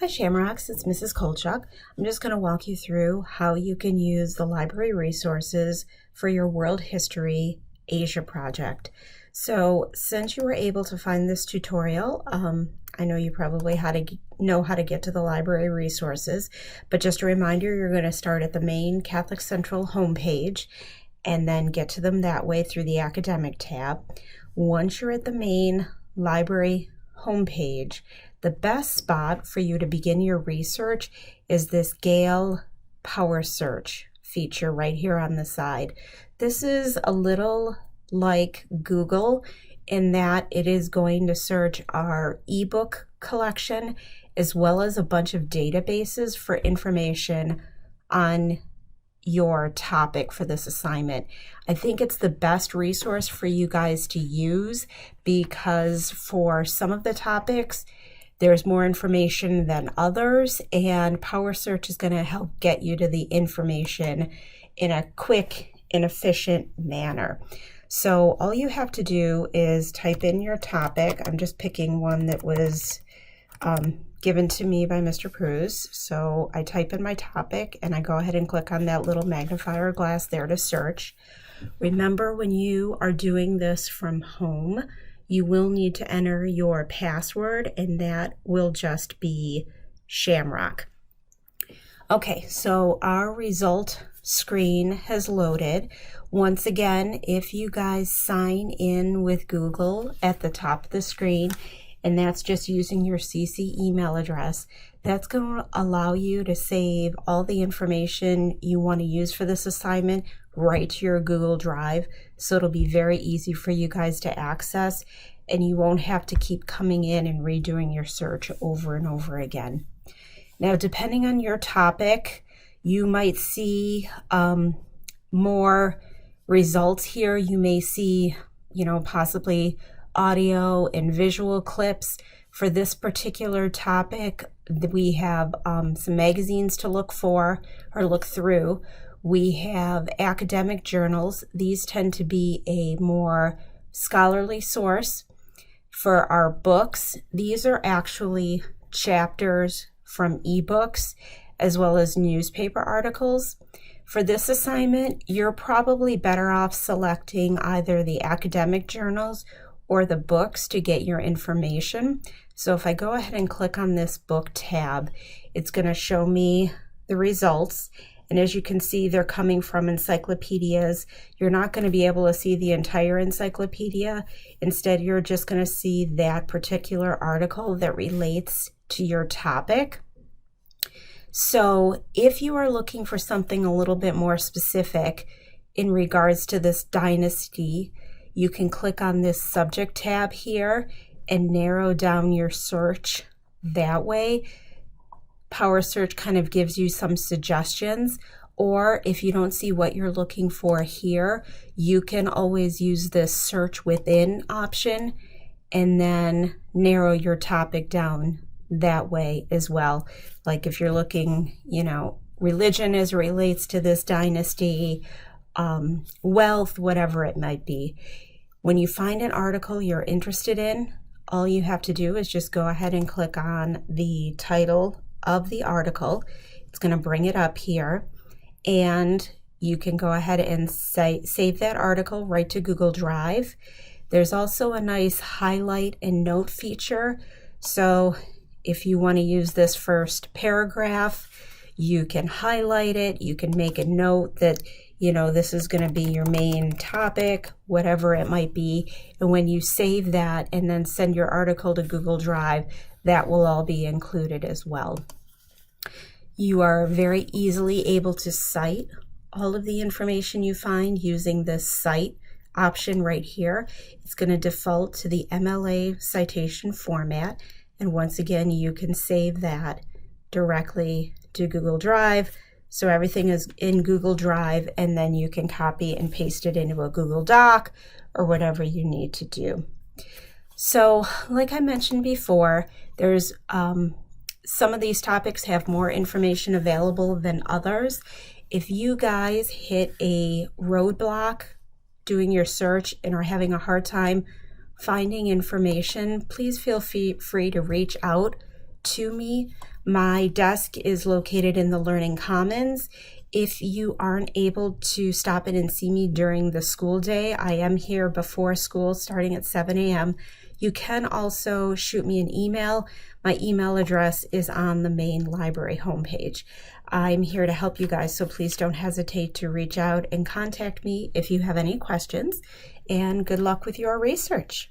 Hi Shamrocks, it's Mrs. Kolchuk. I'm just going to walk you through how you can use the library resources for your World History Asia project. So since you were able to find this tutorial, I know you probably know how to get to the library resources, but just a reminder, you're going to start at the main Catholic Central homepage and then get to them that way through the academic tab. Once you're at the main library homepage, the best spot for you to begin your research is this Gale Power Search feature right here on the side. This is a little like Google in that it is going to search our ebook collection as well as a bunch of databases for information on your topic for this assignment. I think it's the best resource for you guys to use because for some of the topics, there's more information than others, and Power Search is going to help get you to the information in a quick and efficient manner. So all you have to do is type in your topic. I'm just picking one that was given to me by Mr. Pruse. So I type in my topic and I go ahead and click on that little magnifier glass there to search. Remember, when you are doing this from home, you will need to enter your password, and that will just be Shamrock. Okay, so our result screen has loaded. Once again, if you guys sign in with Google at the top of the screen, and that's just using your CC email address, that's going to allow you to save all the information you want to use for this assignment right to your Google Drive. So it'll be very easy for you guys to access, and you won't have to keep coming in and redoing your search over and over again. Now, depending on your topic, you might see more results here. You may see, possibly audio and visual clips. For this particular topic, we have some magazines to look for or look through. We have academic journals. These tend to be a more scholarly source. For our books, these are actually chapters from ebooks as well as newspaper articles. For this assignment, you're probably better off selecting either the academic journals or the books to get your information. So if I go ahead and click on this book tab, it's going to show me the results. And as you can see, they're coming from encyclopedias. You're not going to be able to see the entire encyclopedia. Instead, you're just going to see that particular article that relates to your topic. So if you are looking for something a little bit more specific in regards to this dynasty, you can click on this subject tab here and narrow down your search that way. Power Search kind of gives you some suggestions, or if you don't see what you're looking for here, you can always use this search within option and then narrow your topic down that way as well. Like if you're looking, religion as it relates to this dynasty, wealth, whatever it might be. When you find an article you're interested in, all you have to do is just go ahead and click on the title of the article. It's going to bring it up here, and you can go ahead and save that article right to Google Drive. There's also a nice highlight and note feature. So if you want to use this first paragraph, you can highlight it. You can make a note that, this is going to be your main topic, whatever it might be. And when you save that and then send your article to Google Drive, that will all be included as well. You are very easily able to cite all of the information you find using this cite option right here. It's going to default to the MLA citation format. And once again, you can save that directly to Google Drive. So everything is in Google Drive, and then you can copy and paste it into a Google Doc or whatever you need to do. So like I mentioned before, there's some of these topics have more information available than others. If you guys hit a roadblock doing your search and are having a hard time finding information, please feel free to reach out to me. My desk is located in the Learning Commons. If you aren't able to stop in and see me during the school day, I am here before school starting at 7 a.m. You can also shoot me an email. My email address is on the main library homepage. I'm here to help you guys, so please don't hesitate to reach out and contact me if you have any questions. And good luck with your research.